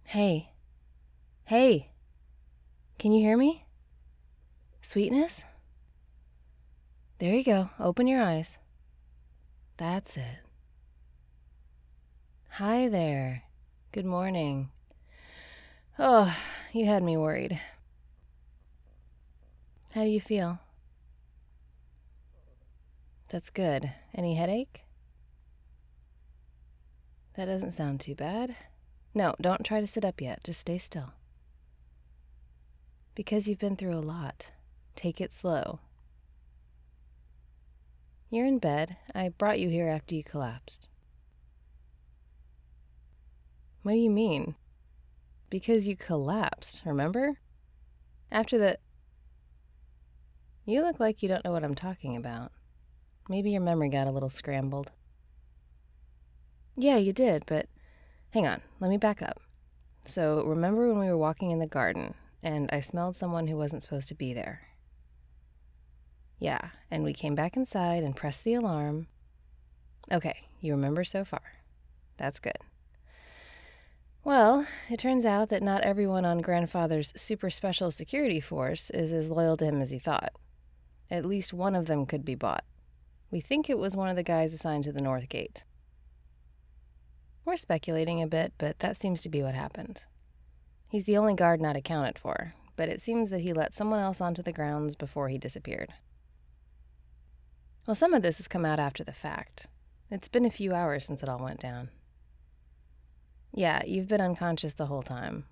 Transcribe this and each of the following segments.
Hey. Hey. Can you hear me? Sweetness? There you go. Open your eyes. That's it. Hi there. Good morning. Oh, you had me worried. How do you feel? That's good. Any headache? That doesn't sound too bad. No, don't try to sit up yet. Just stay still. Because you've been through a lot. Take it slow. You're in bed. I brought you here after you collapsed. What do you mean? Because you collapsed, remember? After the... You look like you don't know what I'm talking about. Maybe your memory got a little scrambled. Yeah, you did, but hang on, let me back up. So, remember when we were walking in the garden, and I smelled someone who wasn't supposed to be there? Yeah, and we came back inside and pressed the alarm. Okay, you remember so far. That's good. Well, it turns out that not everyone on Grandfather's super special security force is as loyal to him as he thought. At least one of them could be bought. We think it was one of the guys assigned to the North Gate. We're speculating a bit, but that seems to be what happened. He's the only guard not accounted for, but it seems that he let someone else onto the grounds before he disappeared. Well, some of this has come out after the fact. It's been a few hours since it all went down. Yeah, you've been unconscious the whole time.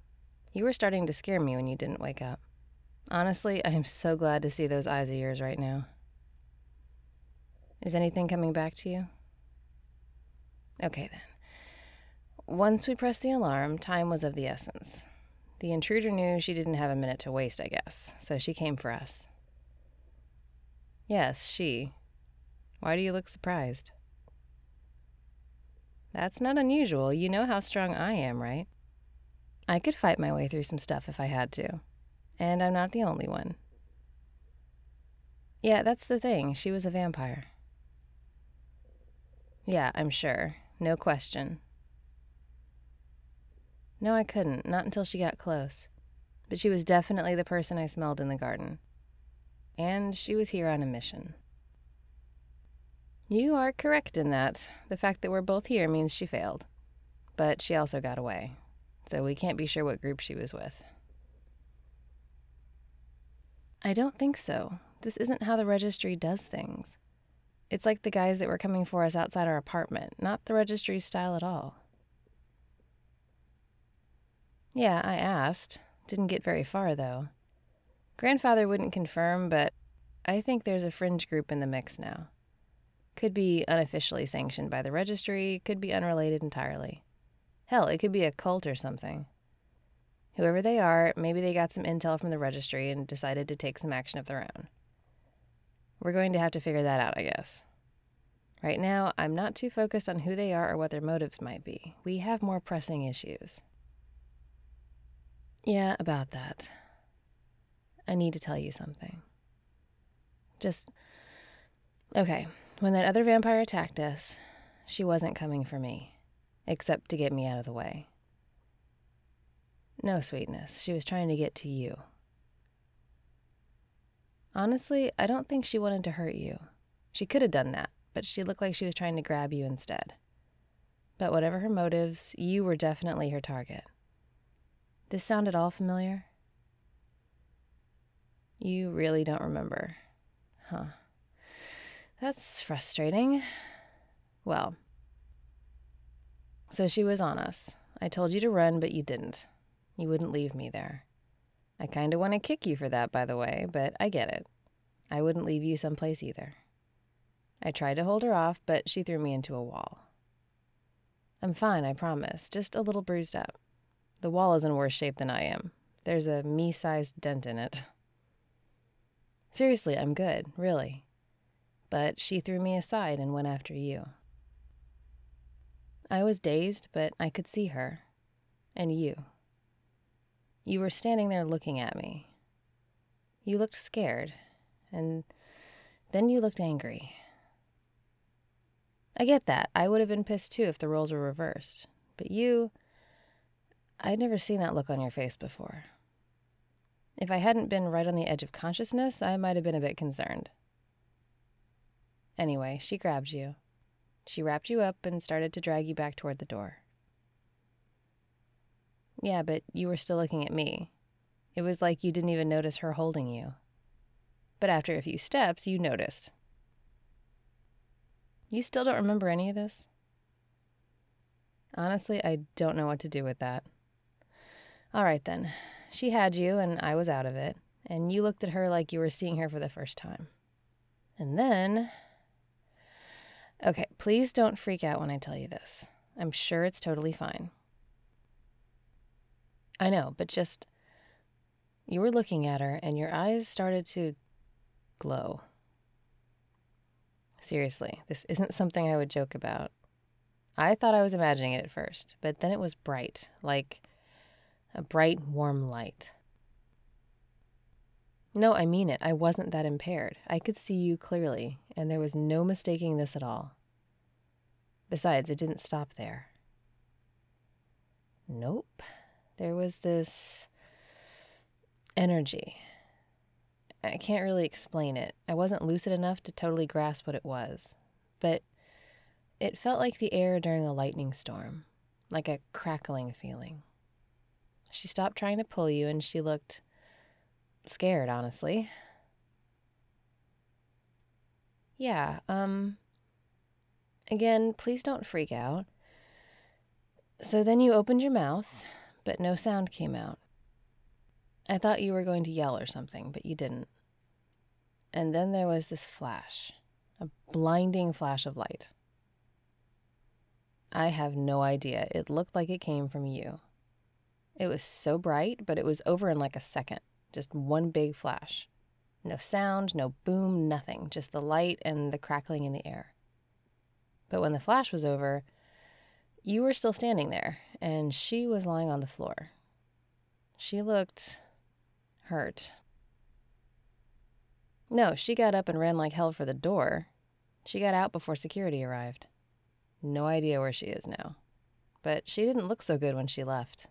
You were starting to scare me when you didn't wake up. Honestly, I am so glad to see those eyes of yours right now. Is anything coming back to you? Okay, then. Once we pressed the alarm, time was of the essence. The intruder knew she didn't have a minute to waste, I guess, so she came for us. Yes, she. Why do you look surprised? That's not unusual. You know how strong I am, right? I could fight my way through some stuff if I had to. And I'm not the only one. Yeah, that's the thing. She was a vampire. Yeah, I'm sure. No question. No, I couldn't. Not until she got close. But she was definitely the person I smelled in the garden. And she was here on a mission. You are correct in that. The fact that we're both here means she failed. But she also got away. So we can't be sure what group she was with. I don't think so. This isn't how the registry does things. It's like the guys that were coming for us outside our apartment, not the registry's style at all. Yeah, I asked. Didn't get very far, though. Grandfather wouldn't confirm, but I think there's a fringe group in the mix now. Could be unofficially sanctioned by the registry, could be unrelated entirely. Hell, it could be a cult or something. Whoever they are, maybe they got some intel from the registry and decided to take some action of their own. We're going to have to figure that out, I guess. Right now, I'm not too focused on who they are or what their motives might be. We have more pressing issues. Yeah, about that. I need to tell you something. Okay, when that other vampire attacked us, she wasn't coming for me, except to get me out of the way. No, Sweetness, she was trying to get to you. Honestly, I don't think she wanted to hurt you. She could have done that, but she looked like she was trying to grab you instead. But whatever her motives, you were definitely her target. This sound at all familiar? You really don't remember. Huh. That's frustrating. Well, so she was on us. I told you to run, but you didn't. You wouldn't leave me there. I kind of want to kick you for that, by the way, but I get it. I wouldn't leave you someplace either. I tried to hold her off, but she threw me into a wall. I'm fine, I promise. Just a little bruised up. The wall is in worse shape than I am. There's a me-sized dent in it. Seriously, I'm good, really. But she threw me aside and went after you. I was dazed, but I could see her. And you. You were standing there looking at me. You looked scared, and then you looked angry. I get that. I would have been pissed too if the roles were reversed. But you... I'd never seen that look on your face before. If I hadn't been right on the edge of consciousness, I might have been a bit concerned. Anyway, she grabbed you. She wrapped you up and started to drag you back toward the door. Yeah, but you were still looking at me. It was like you didn't even notice her holding you. But after a few steps, you noticed. You still don't remember any of this? Honestly, I don't know what to do with that. All right then. She had you, and I was out of it, and you looked at her like you were seeing her for the first time. And then... Okay, please don't freak out when I tell you this. I'm sure it's totally fine. I know, but just... You were looking at her, and your eyes started to glow. Seriously, this isn't something I would joke about. I thought I was imagining it at first, but then it was bright, like a bright, warm light. No, I mean it. I wasn't that impaired. I could see you clearly, and there was no mistaking this at all. Besides, it didn't stop there. Nope. There was this energy. I can't really explain it. I wasn't lucid enough to totally grasp what it was, but it felt like the air during a lightning storm, like a crackling feeling. She stopped trying to pull you, and she looked scared, honestly. Yeah, again, please don't freak out. So then you opened your mouth, but no sound came out. I thought you were going to yell or something, but you didn't. And then there was this flash, a blinding flash of light. I have no idea. It looked like it came from you. It was so bright, but it was over in like a second. Just one big flash. No sound, no boom, nothing. Just the light and the crackling in the air. But when the flash was over, you were still standing there, and she was lying on the floor. She looked hurt. No, she got up and ran like hell for the door. She got out before security arrived. No idea where she is now. But she didn't look so good when she left.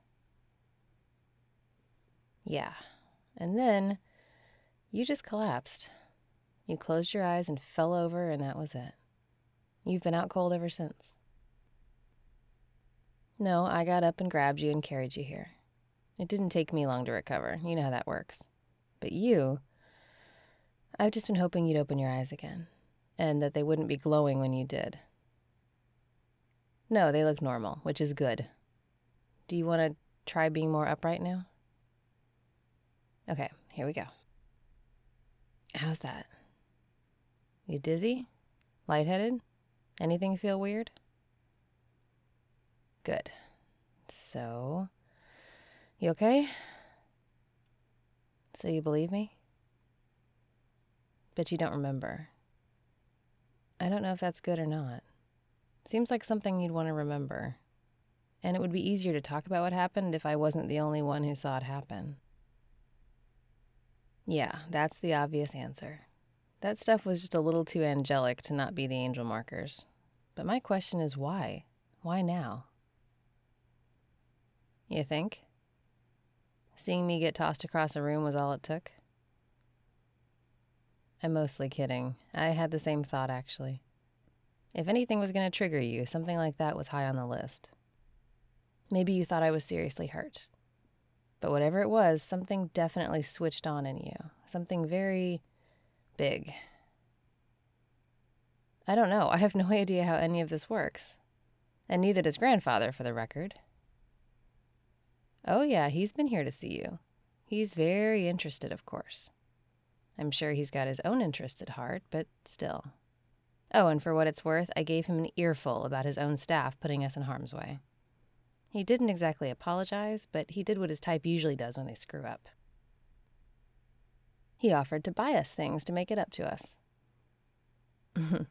Yeah. And then you just collapsed. You closed your eyes and fell over, and that was it. You've been out cold ever since. No, I got up and grabbed you and carried you here. It didn't take me long to recover. You know how that works. But you, I've just been hoping you'd open your eyes again, and that they wouldn't be glowing when you did. No, they look normal, which is good. Do you want to try being more upright now? Okay, here we go. How's that? You dizzy? Lightheaded? Anything feel weird? Good. So, you okay? So you believe me? But you don't remember. I don't know if that's good or not. Seems like something you'd want to remember. And it would be easier to talk about what happened if I wasn't the only one who saw it happen. Yeah, that's the obvious answer. That stuff was just a little too angelic to not be the angel markers. But my question is why? Why now? You think? Seeing me get tossed across a room was all it took? I'm mostly kidding. I had the same thought, actually. If anything was going to trigger you, something like that was high on the list. Maybe you thought I was seriously hurt. But whatever it was, something definitely switched on in you. Something very big. I don't know. I have no idea how any of this works. And neither does Grandfather, for the record. Oh yeah, he's been here to see you. He's very interested, of course. I'm sure he's got his own interests at heart, but still. Oh, and for what it's worth, I gave him an earful about his own staff putting us in harm's way. He didn't exactly apologize, but he did what his type usually does when they screw up. He offered to buy us things to make it up to us. Well,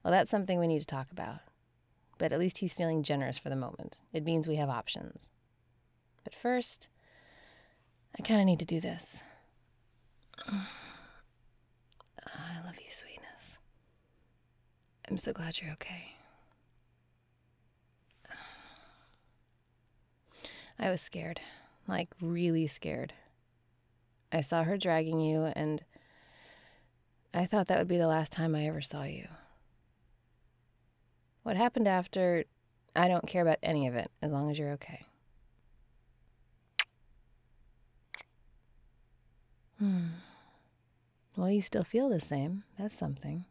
that's something we need to talk about. But at least he's feeling generous for the moment. It means we have options. But first, I kind of need to do this. I love you, sweetness. I'm so glad you're okay. I was scared, like really scared. I saw her dragging you, and I thought that would be the last time I ever saw you. What happened after, I don't care about any of it, as long as you're okay. Well, you still feel the same. That's something.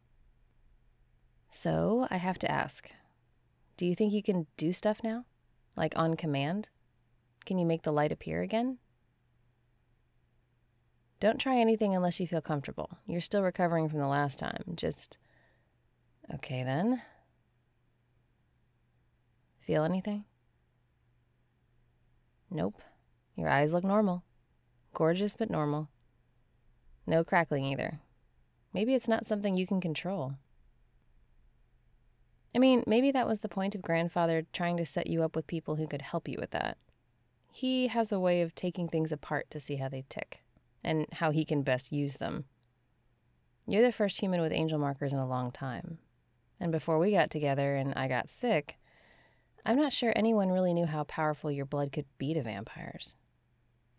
So, I have to ask, do you think you can do stuff now? Like on command? Can you make the light appear again? Don't try anything unless you feel comfortable. You're still recovering from the last time. Just... Okay, then. Feel anything? Nope. Your eyes look normal. Gorgeous, but normal. No crackling either. Maybe it's not something you can control. I mean, maybe that was the point of Grandfather trying to set you up with people who could help you with that. He has a way of taking things apart to see how they tick, and how he can best use them. You're the first human with angel markers in a long time. And before we got together and I got sick, I'm not sure anyone really knew how powerful your blood could be to vampires.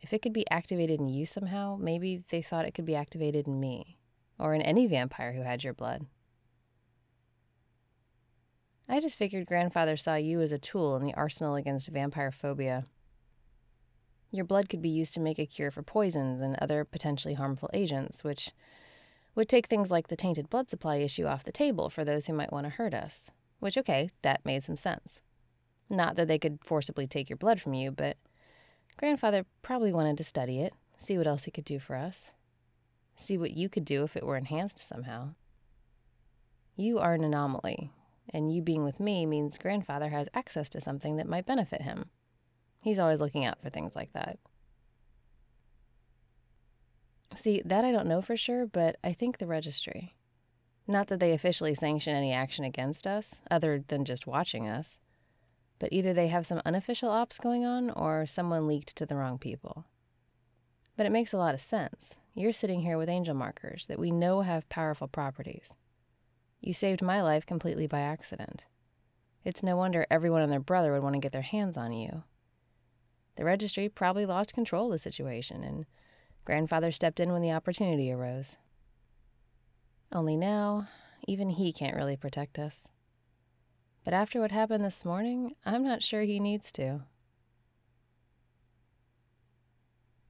If it could be activated in you somehow, maybe they thought it could be activated in me, or in any vampire who had your blood. I just figured Grandfather saw you as a tool in the arsenal against vampire phobia. Your blood could be used to make a cure for poisons and other potentially harmful agents, which would take things like the tainted blood supply issue off the table for those who might want to hurt us. Which, okay, that made some sense. Not that they could forcibly take your blood from you, but Grandfather probably wanted to study it, see what else he could do for us. See what you could do if it were enhanced somehow. You are an anomaly, and you being with me means Grandfather has access to something that might benefit him. He's always looking out for things like that. See, that I don't know for sure, but I think the registry. Not that they officially sanction any action against us, other than just watching us. But either they have some unofficial ops going on, or someone leaked to the wrong people. But it makes a lot of sense. You're sitting here with angel markers that we know have powerful properties. You saved my life completely by accident. It's no wonder everyone and their brother would want to get their hands on you. The registry probably lost control of the situation, and Grandfather stepped in when the opportunity arose. Only now, even he can't really protect us. But after what happened this morning, I'm not sure he needs to.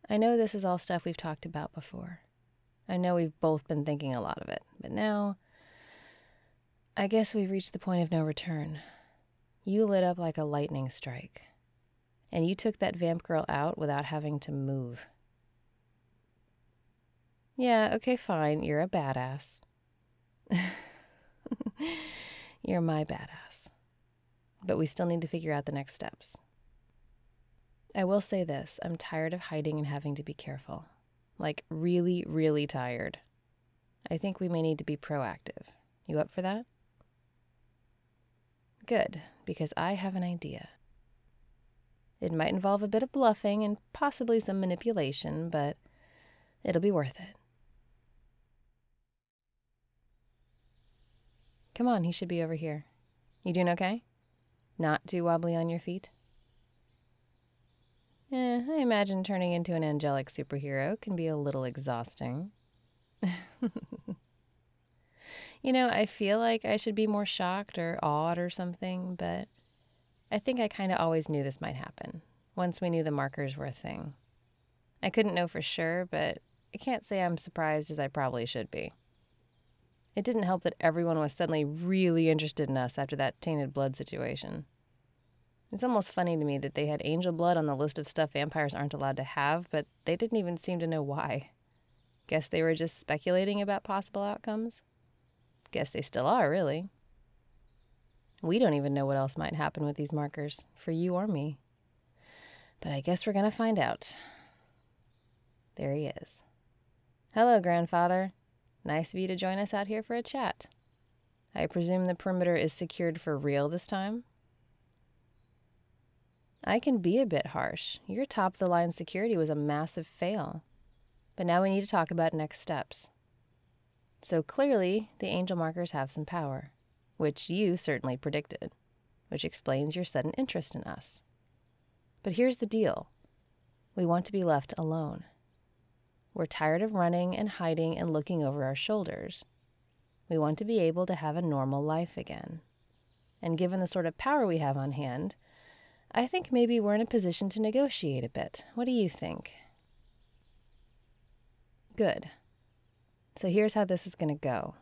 I know this is all stuff we've talked about before. I know we've both been thinking a lot of it, but now, I guess we've reached the point of no return. You lit up like a lightning strike. And you took that vamp girl out without having to move. Yeah, okay, fine, you're a badass. You're my badass. But we still need to figure out the next steps. I will say this, I'm tired of hiding and having to be careful. Like, really, really tired. I think we may need to be proactive. You up for that? Good, because I have an idea. It might involve a bit of bluffing and possibly some manipulation, but it'll be worth it. Come on, he should be over here. You doing okay? Not too wobbly on your feet? I imagine turning into an angelic superhero can be a little exhausting. You know, I feel like I should be more shocked or awed or something, but I think I kind of always knew this might happen, once we knew the markers were a thing. I couldn't know for sure, but I can't say I'm surprised as I probably should be. It didn't help that everyone was suddenly really interested in us after that tainted blood situation. It's almost funny to me that they had angel blood on the list of stuff vampires aren't allowed to have, but they didn't even seem to know why. Guess they were just speculating about possible outcomes? Guess they still are, really. We don't even know what else might happen with these markers, for you or me. But I guess we're gonna find out. There he is. Hello, Grandfather. Nice of you to join us out here for a chat. I presume the perimeter is secured for real this time? I can be a bit harsh. Your top-of-the-line security was a massive fail. But now we need to talk about next steps. So clearly, the angel markers have some power, which you certainly predicted, which explains your sudden interest in us. But here's the deal. We want to be left alone. We're tired of running and hiding and looking over our shoulders. We want to be able to have a normal life again. And given the sort of power we have on hand, I think maybe we're in a position to negotiate a bit. What do you think? Good. So here's how this is going to go.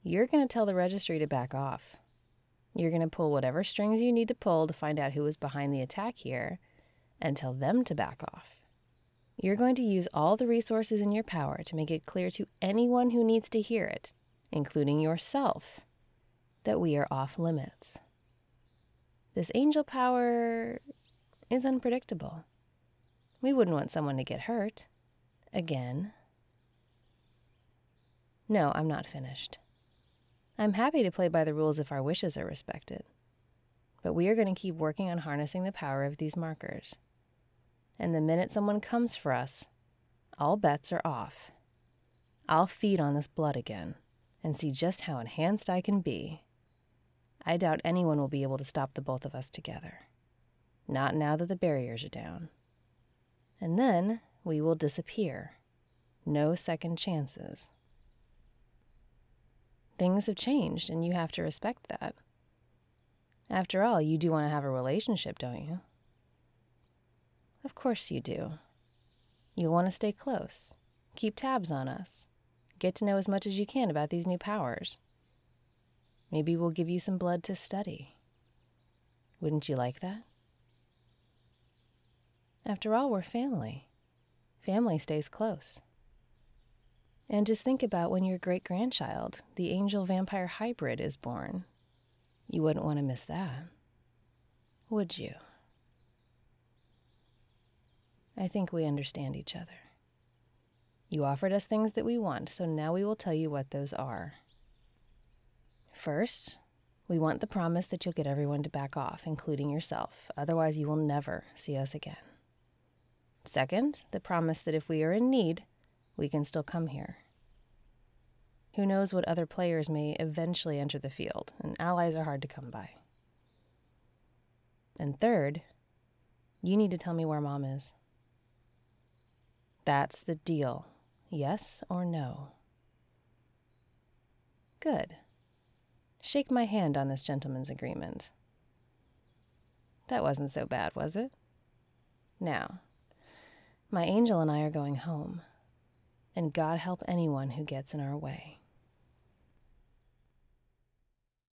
You're going to tell the registry to back off. You're going to pull whatever strings you need to pull to find out who was behind the attack here and tell them to back off. You're going to use all the resources in your power to make it clear to anyone who needs to hear it, including yourself, that we are off limits. This angel power is unpredictable. We wouldn't want someone to get hurt. Again. No, I'm not finished. I'm happy to play by the rules if our wishes are respected. But we are going to keep working on harnessing the power of these markers. And the minute someone comes for us, all bets are off. I'll feed on this blood again and see just how enhanced I can be. I doubt anyone will be able to stop the both of us together. Not now that the barriers are down. And then we will disappear. No second chances. Things have changed, and you have to respect that. After all, you do want to have a relationship, don't you? Of course you do. You'll want to stay close, keep tabs on us, get to know as much as you can about these new powers. Maybe we'll give you some blood to study. Wouldn't you like that? After all, we're family. Family stays close. And just think about when your great-grandchild, the angel-vampire hybrid, is born. You wouldn't want to miss that, would you? I think we understand each other. You offered us things that we want, so now we will tell you what those are. First, we want the promise that you'll get everyone to back off, including yourself. Otherwise, you will never see us again. Second, the promise that if we are in need, we can still come here. Who knows what other players may eventually enter the field, and allies are hard to come by. And third, you need to tell me where Mom is. That's the deal. Yes or no? Good. Shake my hand on this gentleman's agreement. That wasn't so bad, was it? Now, my angel and I are going home, and God help anyone who gets in our way.